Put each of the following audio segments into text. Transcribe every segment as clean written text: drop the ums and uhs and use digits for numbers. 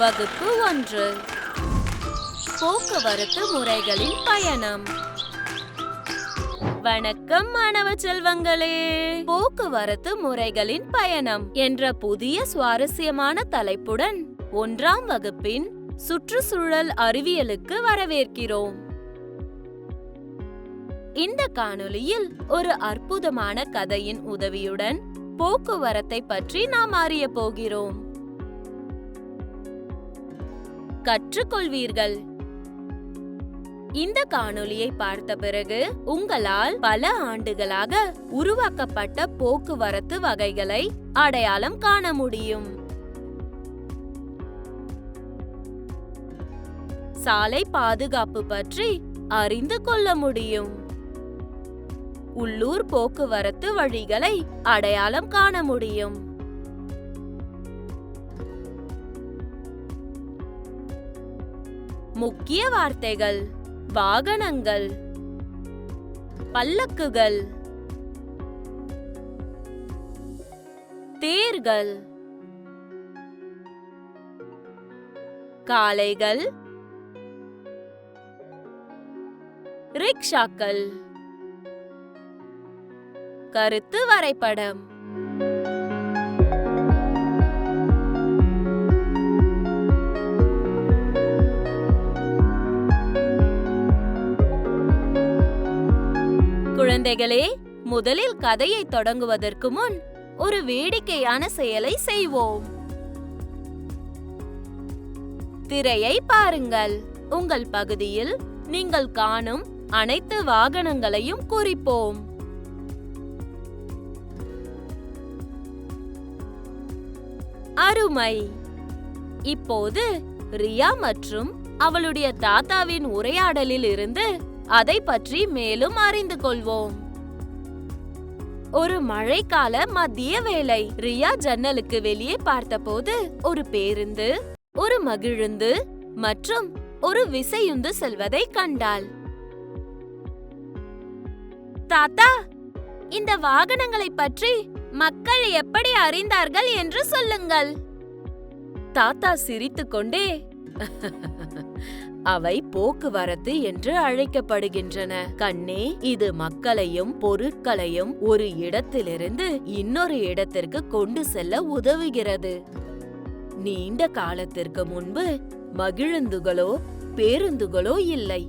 வகுப்பு 1 போக்குவரத்து முறைகளின் பயணம். வணக்கம் மாணவ செல்வங்களே. போக்குவரத்து முறைகளின் பயணம் என்ற புதிய சுவாரஸ்யமான தலைப்புடன் 1ஆம் வகுப்பின் சுற்றுச்சூழல் அறிவியலுக்கு வரவேற்கிறோம். இந்த காணொளியில் ஒரு அற்புதமான கதையின் உதவியுடன் போக்குவரத்தை பற்றி நாம் அறிய போகிறோம். கற்றுக்கொள்வீர்கள். இந்த காணொளியை பார்த்த பிறகு உங்களால் பல ஆண்டுகளாக உருவாக்கப்பட்ட போக்குவரத்து வகைகளை அடையாளம் காண முடியும். சாலை பாதுகாப்பு பற்றி அறிந்து கொள்ள முடியும். உள்ளூர் போக்குவரத்து வழிகளை அடையாளம் காண முடியும். முக்கிய வார்த்தைகள்: வாகனங்கள், பல்லக்குகள், தேர்கள், காளைகள், ரிக்ஷாக்கள். கருத்து வரைபடம். குழந்தைகளே, முதலில் கதையை தொடங்குவதற்கு முன் ஒரு வேடிக்கையான செயலை செய்வோம். திரையை பாருங்கள். உங்கள் பகுதியில் நீங்கள் காணும் அனைத்து வாகனங்களையும் குறிப்போம். அருமை. இப்போது ரியா மற்றும் அவளுடைய தாத்தாவின் உரையாடலில் இருந்து அதை பற்றி மேலும் அறிந்து கொள்வோம். ஒரு மழைக்கால மதிய வேளை. ரியா ஜன்னலுக்கு வெளியே பார்த்தபோது ஒரு பேருந்து, ஒரு மகிழுந்து மற்றும் ஒரு விசையுந்து செல்வதை கண்டாள். தாத்தா, இந்த வாகனங்களை பற்றி மக்கள் எப்படி அறிந்தார்கள் என்று சொல்லுங்கள். தாத்தா சிரித்துக்கொண்டே, அவை போக்குவரத்து என்று அழைக்கப்படுகின்றன கண்ணே. இது மக்களையும் பொருட்களையும் ஒரு இடத்திலிருந்து இன்னொரு இடத்திற்கு கொண்டு செல்ல உதவுகிறது. நீண்ட காலத்திற்கு முன்பு மகிழுந்துகளோ பேருந்துகளோ இல்லை.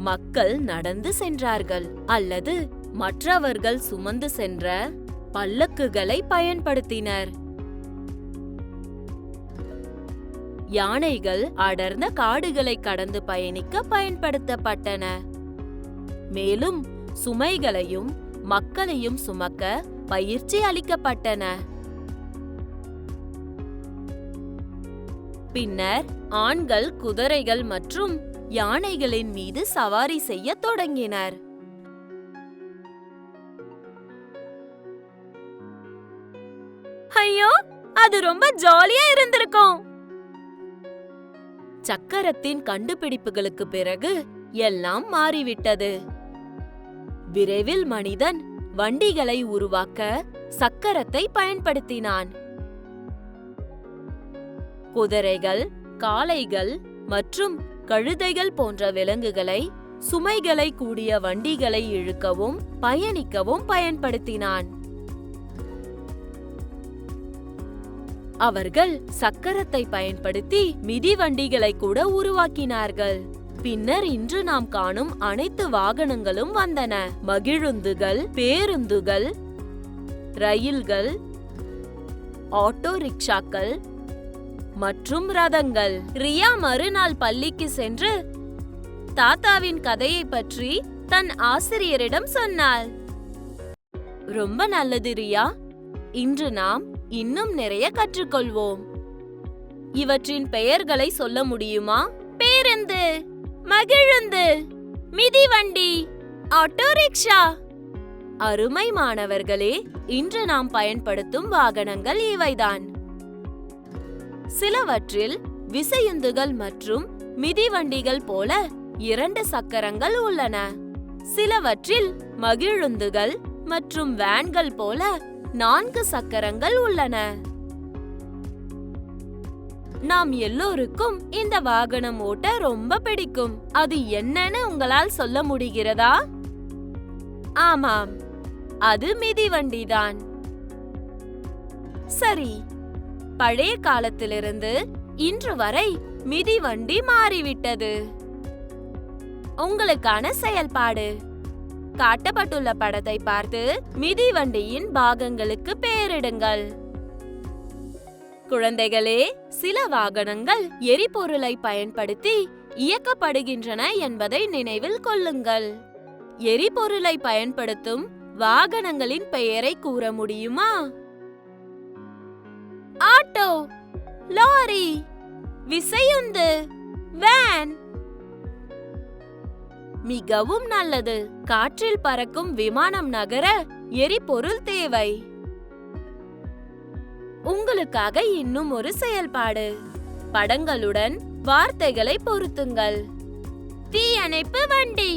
மக்கள் நடந்து சென்றார்கள் அல்லது மற்றவர்கள் சுமந்து சென்ற பல்லக்குகளை பயன்படுத்தினர். யானைகள் அடர்ந்த காடுகளை கடந்து பயணிக்க பயன்படுத்தப்பட்டன. மேலும் சுமைகளையும் மக்களையும் சுமக்க பயிற்சி அளிக்கப்பட்டன. பின்னர் ஆண்கள் குதிரைகள் மற்றும் யானைகளின் மீது சவாரி செய்ய தொடங்கினர். ஐயோ, அது ரொம்ப ஜாலியா இருந்திருக்கும். சக்கரத்தின் கண்டுபிடிப்புகளுக்கு பிறகு எல்லாம் மாறிவிட்டது. விரைவில் மனிதன் வண்டிகளை உருவாக்க சக்கரத்தை பயன்படுத்தினான். குதிரைகள், காளைகள் மற்றும் கழுதைகள் போன்ற விலங்குகளை சுமைகளை கூடிய வண்டிகளை இழுக்கவும் பயணிக்கவும் பயன்படுத்தினான். அவர்கள் சக்கரத்தை பயன்படுத்தி மிதிவண்டிகளை கூட உருவாக்கினார்கள். பின்னர் இன்று நாம் காணும் அனைத்து வாகனங்களும் வந்தன. மகிழுந்துகள், பேருந்துகள், ரயில்கள், ஆட்டோ ரிக்ஷாக்கள் மற்றும் ரதங்கள். ரியா மறுநாள் பள்ளிக்கு சென்று தாத்தாவின் கதையை பற்றி தன் ஆசிரியரிடம் சொன்னாள். ரொம்ப நல்லது ரியா. இன்று நாம் இன்னும் நிறைய கற்றுக்கொள்வோம். இவற்றின் பெயர்களை சொல்ல முடியுமா? பேருந்து, மகிழுந்து, மிதிவண்டி, ஆட்டோ ரிக்ஷா. அருமை மாணவர்களே, இன்று நாம் பயன்படுத்தும் வாகனங்கள் இவைதான். சிலவற்றில் விசையுந்துகள் மற்றும் மிதிவண்டிகள் போல 2 சக்கரங்கள் உள்ளன. சிலவற்றில் மகிழுந்துகள் மற்றும் வேன்கள் போல 4 சக்கரங்கள் உள்ளன. நாம் எல்லோருக்கும் இந்த வாகனம் ஓட்ட ரொம்ப பிடிக்கும். அது என்னன்னு உங்களால் சொல்ல முடிகிறதா? ஆமாம், அது மிதிவண்டிதான். சரி, பழைய காலத்திலிருந்து இன்று வரை மிதிவண்டி மாறிவிட்டது. உங்களுக்கான செயல்பாடு: காட்டப்பட்டுள்ள படத்தை பார்த்து மிதிவண்டியின் பாகங்களுக்கு பெயரிடுங்கள். குழந்தைகளே, சில வாகனங்கள் எரிபொருளை பயன்படுத்தி இயக்கப்படுகின்றன என்பதை நினைவில் கொள்ளுங்கள். எரிபொருளை பயன்படுத்தும் வாகனங்களின் பெயரை கூற முடியுமா? ஆட்டோ, லாரி, விசையுந்து, வேன். மிகவும் நல்லது. காற்றில் பறக்கும் விமானம் நகர எரிபொருள் தேவை. உங்களுக்காக இன்னும் ஒரு செயல்பாடு: படங்களுடன் வார்த்தைகளை பொருத்துங்கள். தீயணைப்பு வண்டி,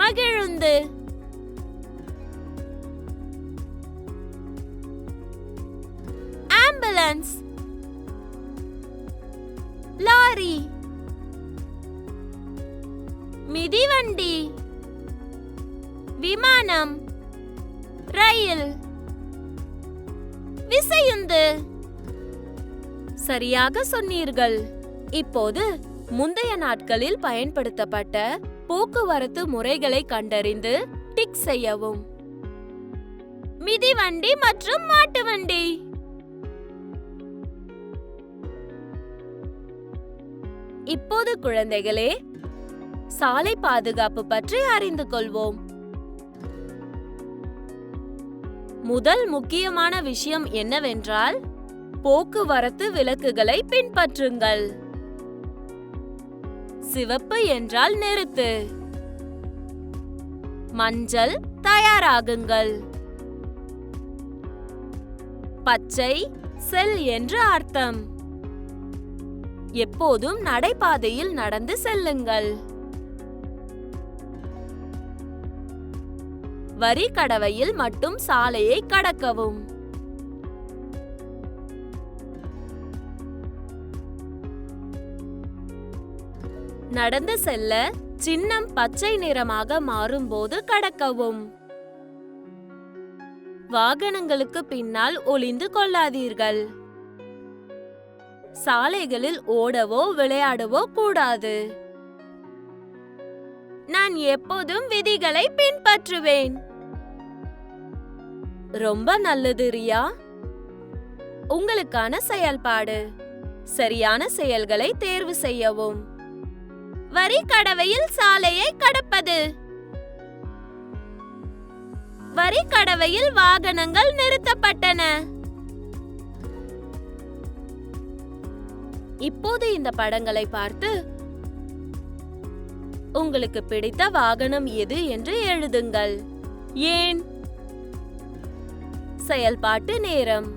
மகிழுந்து. Ambulance, lorry. மிதிவண்டி, விமானம், ரயில், விசையுந்து. சரியாக சொன்னீர்கள். இப்போது முந்தைய நாட்களில் பயன்படுத்தப்பட்ட போக்குவரத்து முறைகளை கண்டறிந்து டிக் செய்யவும். மிதிவண்டி மற்றும் மாட்டு வண்டி. இப்போது குழந்தைகளே, சாலை பாதுகாப்பு பற்றி அறிந்து கொள்வோம். முதல் முக்கியமான விஷயம் என்னவென்றால், போக்குவரத்து விளக்குகளை பின்பற்றுங்கள். சிவப்பு என்றால் நிறுத்து. மஞ்சள் தயாராகுங்கள். பச்சை செல் என்று அர்த்தம். எப்போதும் நடைபாதையில் நடந்து செல்லுங்கள். வரி கடவையில் மட்டும் சாலையை கடக்கவும். நடந்து செல்ல சின்னம் பச்சை நிறமாக மாறும்போது கடக்கவும். வாகனங்களுக்கு பின்னால் ஒளிந்து கொள்ளாதீர்கள். சாலைகளில் ஓடவோ விளையாடவோ கூடாது. நான் எப்போதும் விதிகளை பின்பற்றுவேன். ரொம்ப நல்லது ரியா. உங்களுக்கான செயல்பாடு: சரியான செயல்களை தேர்வு செய்யவும். வரி கடவையில் சாலையை கடப்பது. வரி கடவையில் வாகனங்கள் நிறுத்தப்பட்டன. இப்போது இந்த படங்களை பார்த்து உங்களுக்கு பிடித்த வாகனம் எது என்று எழுதுங்கள். ஏன்? செயல்பாட்டு நேரம்: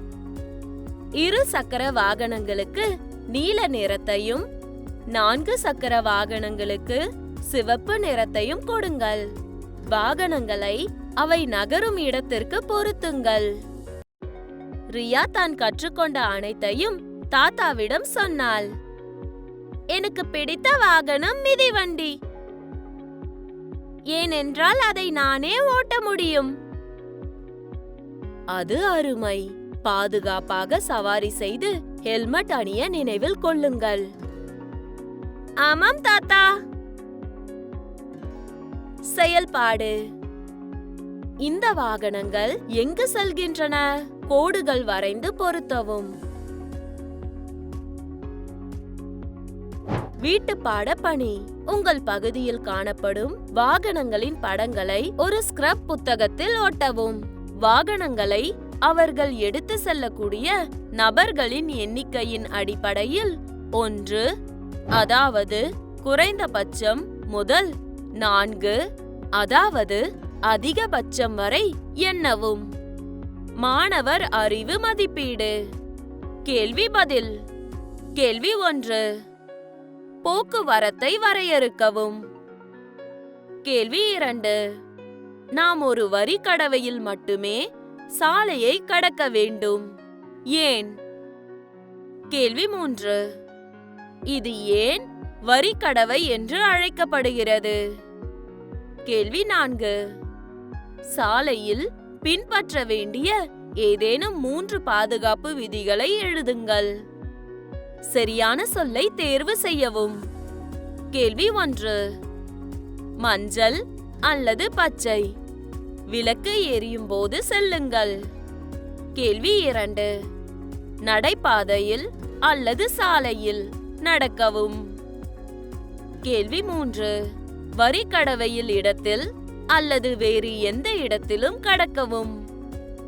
இரு சக்கர வாகனங்களுக்கு நீல நிறத்தையும் 4 சக்கர வாகனங்களுக்கு சிவப்பு நிறத்தையும் கொடுங்கள். வாகனங்களை அவை நகரும் இடத்திற்கு பொருத்துங்கள். ரியா தான் கற்றுக்கொண்ட அனைத்தையும் தாத்தாவிடம் சொன்னாள். எனக்கு பிடித்த வாகனம் மிதிவண்டி. ஏனென்றால் அதை நானே ஓட்ட முடியும். அது அருமை. பாதுகாப்பாக சவாரி செய்து ஹெல்மெட் அணிய நினைவில் கொள்ளுங்கள். ஆமாம் தாத்தா. செயல்பாடு: இந்த வாகனங்கள் எங்கு செல்கின்றன? கோடுகள் வரைந்து பொருத்தவும். வீட்டுப்பாட பணி: உங்கள் பகுதியில் காணப்படும் வாகனங்களின் படங்களை ஒரு ஸ்கிரப் புத்தகத்தில் ஒட்டவும். வாகனங்களை அவர்கள் எடுத்து செல்லக்கூடிய நபர்களின் எண்ணிக்கையின் அடிப்படையில் 1, அதாவது குறைந்தபட்சம் முதல் 4, அதாவது அதிகபட்சம் வரை எண்ணவும். மாணவர் அறிவு மதிப்பீடு. கேள்வி பதில். கேள்வி 1: போக்குவரத்தை வரையறுக்கவும். கேள்வி 2: நாம் ஒரு வரி கடவையில் மட்டுமே சாலையை கடக்க வேண்டும். ஏன்? கேள்வி 3: இது ஏன் வரிக்கடவை என்று அழைக்கப்படுகிறது? கேள்வி 4. சாலையில் பின்பற்ற வேண்டிய ஏதேனும் 3 பாதுகாப்பு விதிகளை எழுதுங்கள். சரியான சொல்லை தேர்வு செய்யவும். கேள்வி 1. மஞ்சள் அல்லது பச்சை, விளக்கு எரியும் போது செல்லுங்கள். கேள்வி 2. நடைபாதையில் அல்லது சாலையில் நடக்கவும். கேள்வி 3. வரிக்கடவையில் இடத்தில் அல்லது வேறு எந்த இடத்திலும் கடக்கவும்.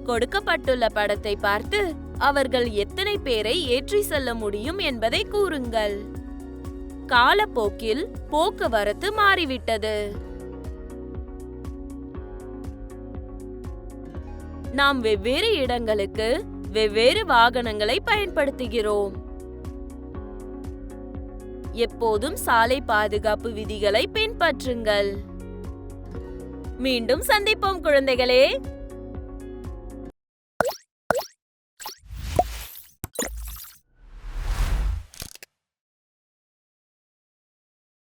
கொடுக்கப்பட்டுள்ள படத்தை பார்த்து அவர்கள் எத்தனை பேரை ஏற்றி செல்ல முடியும் என்பதை கூறுங்கள். காலப்போக்கில் போக்குவரத்து மாறிவிட்டது. நாம் வெவ்வேறு இடங்களுக்கு வெவ்வேறு வாகனங்களை பயன்படுத்துகிறோம். எப்போதும் சாலை பாதுகாப்பு விதிகளை பின்பற்றுங்கள். மீண்டும் சந்திப்போம் குழந்தைகளே.